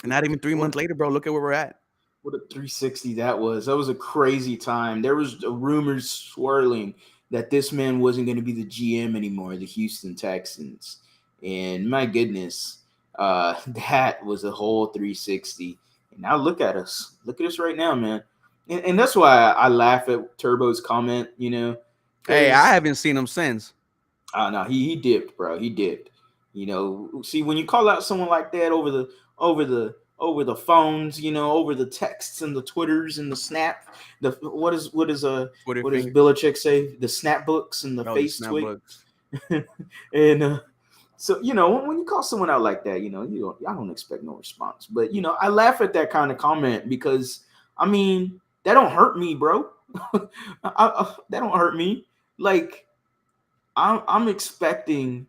And not even 3 months later, bro, look at where we're at. What a 360 that was. That was a crazy time. There was rumors swirling that this man wasn't going to be the GM anymore, the Houston Texans. And my goodness, that was a whole 360. And now look at us. Look at us right now, man. And that's why I laugh at Turbo's comment, Hey, I haven't seen him since. No, he dipped, bro. He dipped. See, when you call out someone like that over the phones, over the texts and the Twitters and the Snap, what does Belichick say? The Snap books and the face tweet. And so when you call someone out like that, I don't expect no response. But I laugh at that kind of comment because that don't hurt me, bro. That don't hurt me. Like I'm expecting.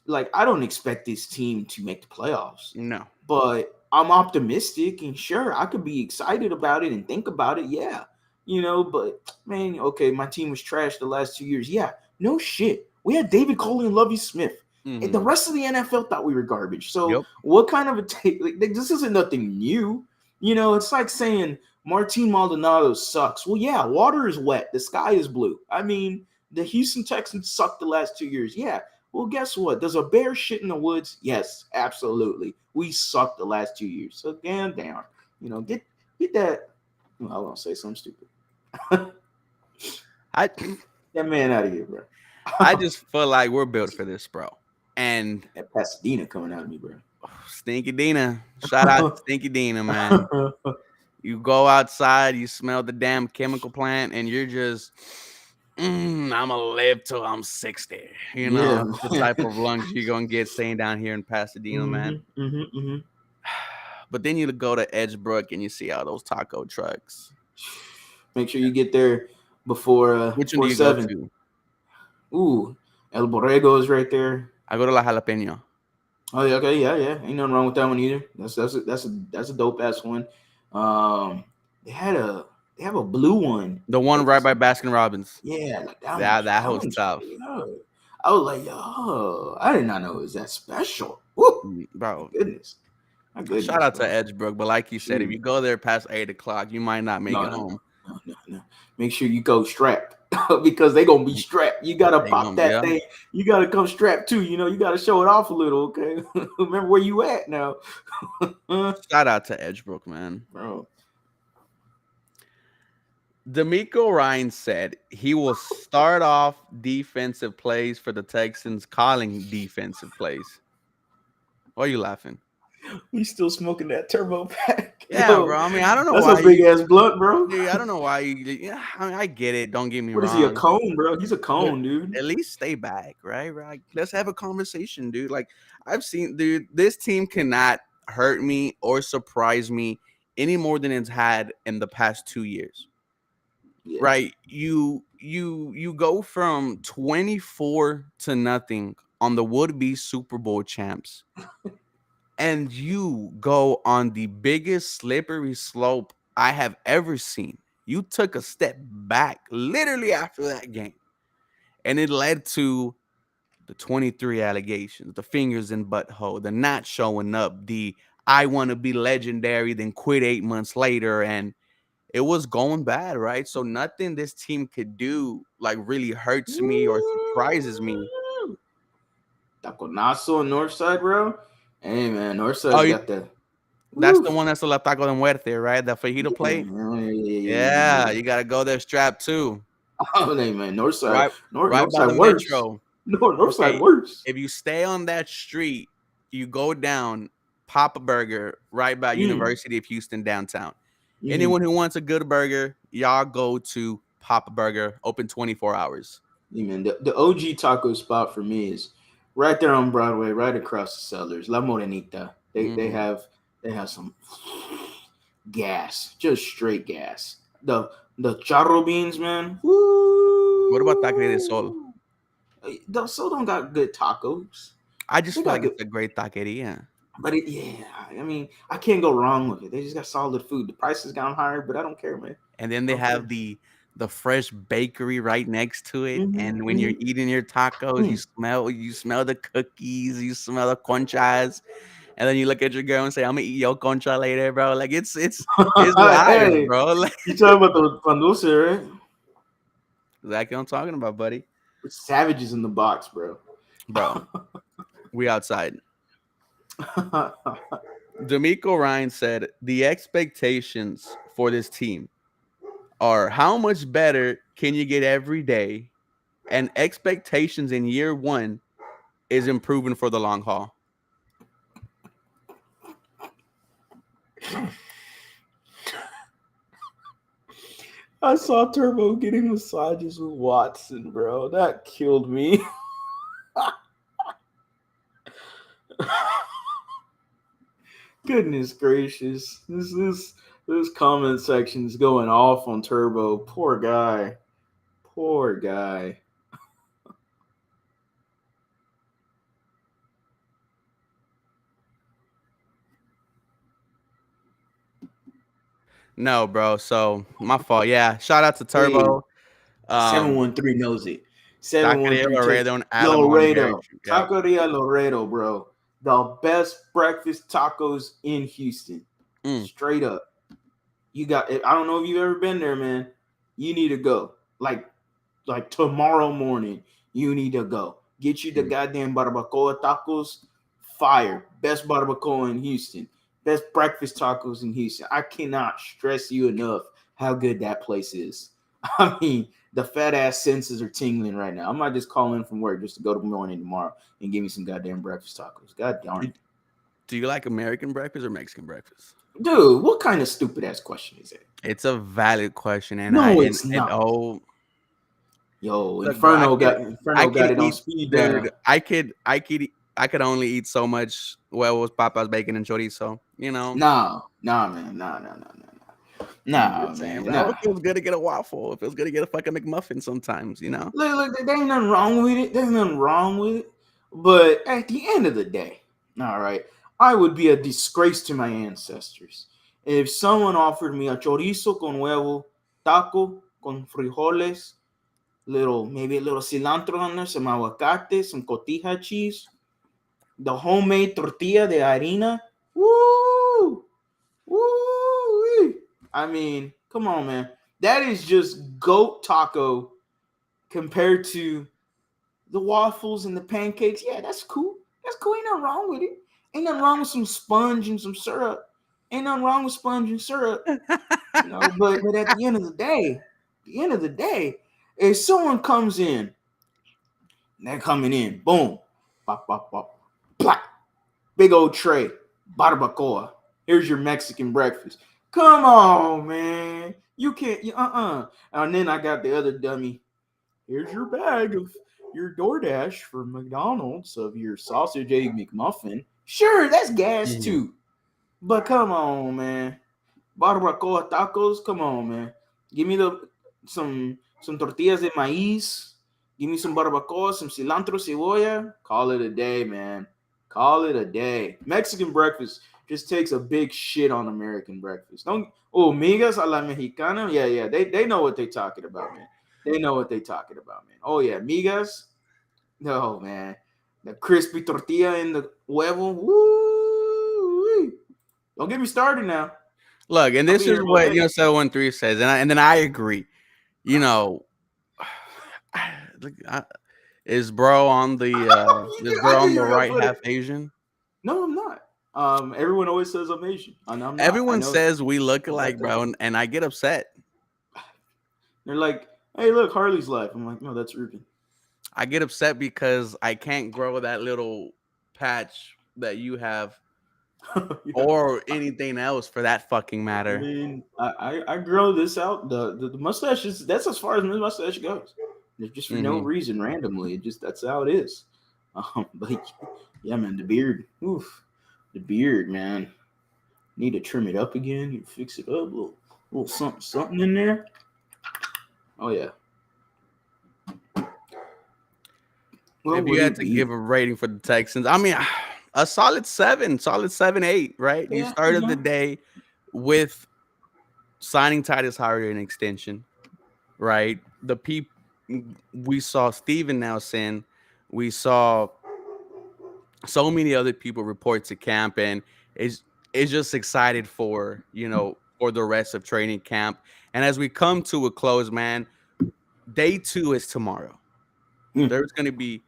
Like, I don't expect this team to make the playoffs. No. But I'm optimistic and sure I could be excited about it and think about it. Yeah, but man, okay, my team was trash the last 2 years. Yeah, no shit. We had David Coley and Lovie Smith. And the Mm-hmm. rest of the NFL thought we were garbage. So Yep. what kind of a take? Like, this isn't nothing new. It's like saying Martin Maldonado sucks. Well, yeah, water is wet. The sky is blue. I mean, the Houston Texans sucked the last 2 years. Yeah. Well, guess what? Does a bear shit in the woods? Yes, absolutely. We sucked the last 2 years. So damn down. Get that. Well, I won't say something stupid. I That man out of here, I bro. just feel like we're built for this, bro. And That Pasadena coming out of me, bro. Stinky Dina, shout out to Stinky Dina, man. You go outside, you smell the damn chemical plant, and you're just, I'm gonna live till I'm 60. Yeah, That's the man. type of lungs you're gonna get staying down here in Pasadena, man. Mm-hmm. But then you go to Edgebrook and you see all those taco trucks. Make sure you get there before Which one do before you go 7. to? Ooh, El Borrego is right there. I go to La Jalapeno. Oh yeah, okay, yeah. Ain't nothing wrong with that one either. That's a dope ass one. Um, they had a they have a blue one. The one Like right this, by Baskin Robbins. yeah, like that one. That That was one's tough. yeah. I was like, yo, I did not know it was that special. Woo, my Bro. goodness, my Shout goodness, out to bro. Edgebrook. But like you said, if Shoot. you go there past 8 o'clock, you might not make No, it no, no, home. no. Make sure you go strapped because they gonna be strapped. You gotta They pop gonna, that yeah. thing. You gotta come strapped too. You gotta show it off a little. Okay, remember where you at now, Shout out to Edgebrook, man. bro. D'Amico Ryan said he will start off defensive plays for the Texans, calling defensive plays. Why are you laughing? We still smoking that turbo pack, Yeah, yo. bro. I mean, I don't know That's a why big you. ass blunt, bro. Yeah, I don't know why you. Yeah, I mean, I get it. Don't get me What is he, a wrong, cone, bro? He's a but cone, dude. at least stay back, right? Right. Let's have a conversation, dude. Like I've seen, dude. This team cannot hurt me or surprise me any more than it's had in the past 2 years. Yeah. Right? You go from 24-0 on the would-be Super Bowl champs, and you go on the biggest slippery slope I have ever seen. You took a step back literally after that game, and it led to the 23 allegations, the fingers in butthole, the not showing up, the I want to be legendary, then quit 8 months later, and it was going bad, right? So nothing this team could do like really hurts me or surprises me. Woo! Taconazo on Northside, bro. Hey man, Oh, Northside's got the that's the woo. one that's the taco de muerte, right? The fajita Yeah, plate. Yeah, yeah. you gotta go there strapped too, Oh, hey man, Northside, right? Right by the Northside works. metro. Northside Okay, works. if you stay on that street, you go down Papa Burger right by Mm. University of Houston downtown. Mm-hmm. Anyone who wants a good burger, y'all go to Papa Burger, open 24 hours. Yeah, man, the OG taco spot for me is right there on Broadway, right across the Sellers, La Morenita. Mm. They have some gas, just straight gas. The charro beans, man. What about Taqueria de Sol? Woo! The so don't got good tacos. I just They feel got like good, it's a great taqueria. but yeah. I mean, I can't go wrong with it. They just got solid food. The price has gone higher, but I don't care, man. And then I they don't care. have the fresh bakery right next to it. And when you're Mm-hmm, eating your tacos, mm-hmm. you smell the cookies, you smell the conchas, and then you look at your girl and say, "I'm gonna eat your concha later, bro." Like it's live, Hey, bro. Like you talking about the pan dulce, right? exactly what I'm talking about, buddy. With savages in the box, bro. Bro, we outside. D'Amico Ryan said the expectations for this team are how much better can you get every day, and expectations in year one is improving for the long haul. I saw Turbo getting massages with Watson, bro. That killed me. Goodness gracious. This comment section is going off on Turbo. Poor guy. Poor guy. No, bro. So my fault. Yeah. Shout out to Hey, Turbo. Um, 713 knows it. Taqueria 713 Laredo Texas. and Alamo and Derek. Laredo. Yeah. Taqueria Laredo, bro. The best breakfast tacos in Houston. Mm, Straight up. You got I don't know if you've ever been there, man. You need to go. Like tomorrow morning, you need to go. Get you the mm. goddamn barbacoa tacos. Fire. Best barbacoa in Houston. Best breakfast tacos in Houston. I cannot stress you enough how good that place is. I mean, the fat ass senses are tingling right now. I might just call in from work just to go to morning tomorrow and give me some goddamn breakfast tacos. God darn Do it. do you like American breakfast or Mexican breakfast? Dude, what kind of stupid ass question is that? It's a valid question, and I No, and it's it not. oh Yo, look, bro, I Inferno could got it on eat, speed dude. dial. I could only eat so much huevos, papas, bacon, and chorizo. You know, Nah, man, I'm nah, just saying, man, bro. nah. It feels good to get a waffle. It feels good to get a fucking McMuffin sometimes. You know. Look, there ain't nothing wrong with it. There's nothing wrong with it. But at the end of the day, all right, I would be a disgrace to my ancestors if someone offered me a chorizo con huevo, taco con frijoles, maybe a little cilantro on there, some aguacate, some cotija cheese, the homemade tortilla de harina. Woo! Woo! I mean, come on, man. That is just goat taco compared to the waffles and the pancakes. Yeah, that's cool. That's cool. Ain't nothing wrong with it. Ain't nothing wrong with some sponge and some syrup. Ain't nothing wrong with sponge and syrup. But at the end of the day, if someone comes in, they're coming in, boom, pop, pop, pop, plop, big old tray, barbacoa. Here's your Mexican breakfast. Come on, man. You can't, And then I got the other dummy. Here's your bag of your DoorDash for McDonald's of your sausage egg McMuffin. Sure, that's gas Mhm. too. But come on, man. Barbacoa tacos, come on, man. Give me some tortillas de maíz. Give me some barbacoa, some cilantro, cebolla. Call it a day, man. Call it a day. Mexican breakfast just takes a big shit on American breakfast. Don't migas a la mexicana. Yeah. They know what they talking about, man. They know what they talking about, man. Oh yeah, migas. No, man. The crispy tortilla and the huevo. Woo! Don't get me started now. Look, and I'll this be is here all what day. 713 says, and then I agree. You know, look, is bro on the is I bro knew on you the were gonna right put half it. Asian? No, I'm not. Everyone always says I'm Asian, and I'm not. I Everyone know. says we look I got alike, that. bro, and I get upset. They're like, "Hey, look, Harley's life." I'm like, "No, that's Ruben." I get upset because I can't grow that little patch that you have, Yeah. or anything else for that fucking I matter. mean, I grow this out. The mustache is that's as far as my mustache goes. It's just for no Hmm. reason, randomly. It just that's how it is. But yeah, man, the beard. Oof, the beard, man. Need to trim it up again. You fix it up, little something in there. Oh yeah. What If you would had it to give be? a rating for the Texans, I mean, a solid 7, 8, right? You Yeah, started the day with signing Titus Howard an extension, right? The people we saw Steven Nelson, we saw so many other people report to camp, and is just excited for for the rest of training camp. And as we come to a close, man, day 2 is tomorrow. Mm. There's going to be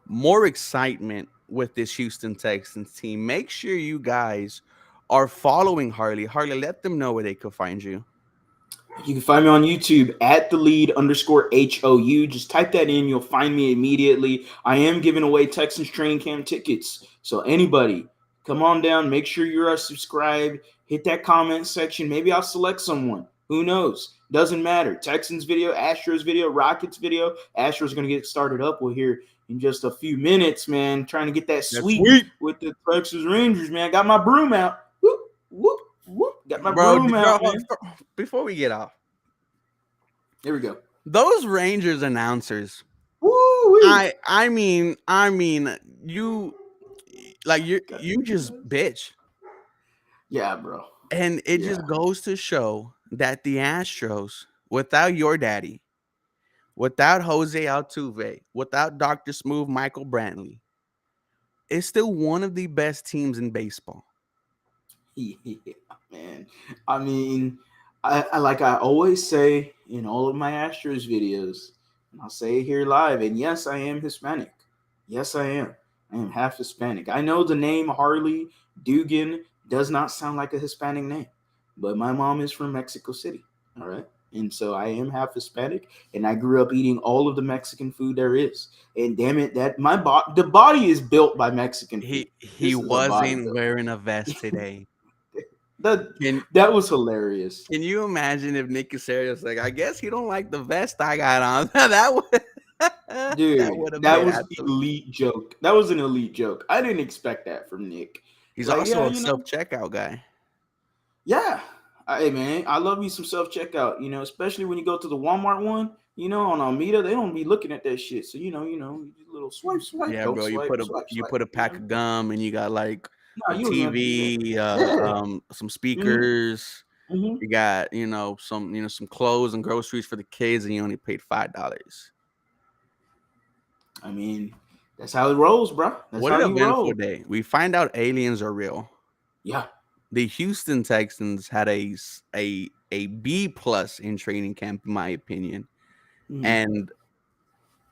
more excitement with this Houston Texans team. Make sure you guys are following Harley. Harley, let them know where they could find you. You can find me on YouTube at the lead underscore HOU. Just type that in. You'll find me immediately. I am giving away Texans training camp tickets. So anybody, come on down. Make sure you're subscribed. Hit that comment section. Maybe I'll select someone. Who knows? Doesn't matter. Texans video, Astros video, Rockets video. Astros going to get started up. We'll hear in just a few minutes, man. Trying to get that That's sweep sweet. with the Texas Rangers, man. Got my broom out. Whoop, whoop, whoop. Got my Bro, broom out, man. before we get off, There we go. those Rangers announcers, Woo-wee. I mean, you like you just bitch. Yeah, bro. And it Yeah. just goes to show that the Astros, without your daddy, without Jose Altuve, without Dr. Smooth Michael Brantley, is still one of the best teams in baseball. Yeah, man. I mean, I like I always say in all of my Astros videos, and I'll say it here live. And yes, I am Hispanic. Yes, I am. I am half Hispanic. I know the name Harley Dugan does not sound like a Hispanic name, but my mom is from Mexico City. All right. And so I am half Hispanic, and I grew up eating all of the Mexican food there is. And damn it, that the body is built by Mexican food. He This is a body wasn't built. wearing a vest today. That Can that was hilarious. can you imagine if Nick Casario's like, I guess you don't like the vest I got on? That would that Dude, would have that made was absolute. elite joke. That was an elite joke. I didn't expect that from Nick. He's Like, also yeah, a self checkout guy. yeah. Hey man, I love me some self checkout. Especially when you go to the Walmart one. On Almeida, they don't be looking at that shit. So you just little swipe, swipe, Yeah, don't bro. swipe, swipe, You swipe. put a pack of gum and you got like No, a you don't even have to do that. TV, Yeah. some Mm-hmm. speakers. Mm-hmm. You got some clothes and groceries for the kids, and you only paid $5. I mean, that's how it rolls, bro. That's What how an you eventful roll. day! We find out aliens are real. Yeah. The Houston Texans had a B plus in training camp, in my opinion, Mm-hmm. and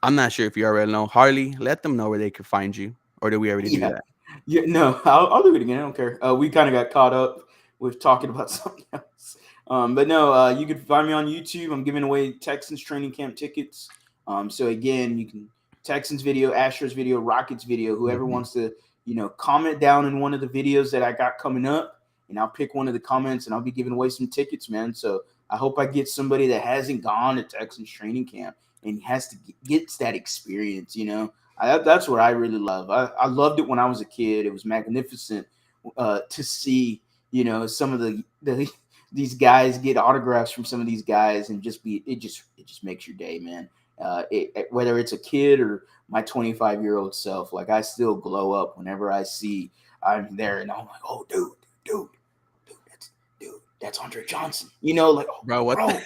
I'm not sure if you already know. Harley, let them know where they could find you, or did we already do Yeah. that? Yeah, no, I'll do it again. I don't care. We kind of got caught up with talking about something else. But no, you can find me on YouTube. I'm giving away Texans training camp tickets. So again, you can Texans video, Astros video, Rockets video. Whoever Mhm. wants to, comment down in one of the videos that I got coming up, and I'll pick one of the comments, and I'll be giving away some tickets, man. So I hope I get somebody that hasn't gone to Texans training camp and has to gets that experience. That's what I really love. I loved it when I was a kid. It was magnificent to see, some of the these guys get autographs from some of these guys and it just makes your day, man. Whether it's a kid or my 25-year-old self, like I still glow up whenever I see I'm there and I'm like, oh, dude, dude, that's Andre Johnson. Like, oh, Bro, what? bro.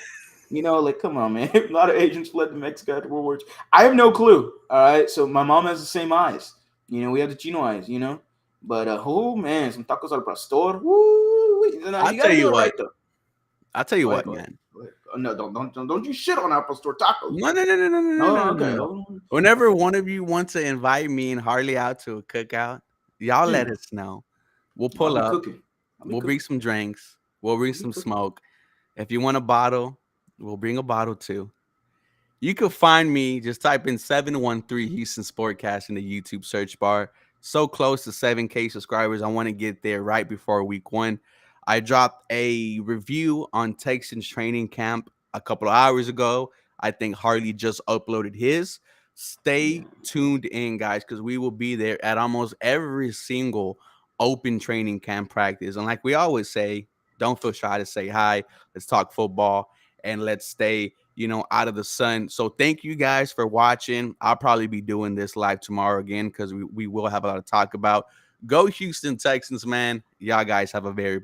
Like, come on, man. A lot of Asians fled to Mexico after World War II. I have no clue. All right. So my mom has the same eyes. We have the Chino eyes. But oh man, some tacos al pastor. Woo! I'll You tell gotta do you it what. right though. I'll tell you Go ahead, what, go ahead. man. Go ahead. Oh, no, don't you shit on al pastor tacos. No, no, no, no, no, no, no, Oh, no, no, okay. no. Oh, Whenever one of you wants to invite me and Harley out to a cookout, y'all let mm, us know. We'll I'll pull be up. cooking. I'll be We'll bring cooking. some drinks. We'll bring I'll be some cooking. smoke. If you want a bottle, we'll bring a bottle too. You can find me. Just type in 713 Houston Sportcast in the YouTube search bar. So close to 7K subscribers. I want to get there right before week 1. I dropped a review on Texans training camp a couple of hours ago. I think Harley just uploaded his. Yeah. Stay tuned in, guys, because we will be there at almost every single open training camp practice. And like we always say, don't feel shy to say hi. Let's talk football and let's stay out of the sun. So thank you guys for watching. I'll probably be doing this live tomorrow again because we will have a lot to talk about. Go Houston Texans, man. Y'all guys have a very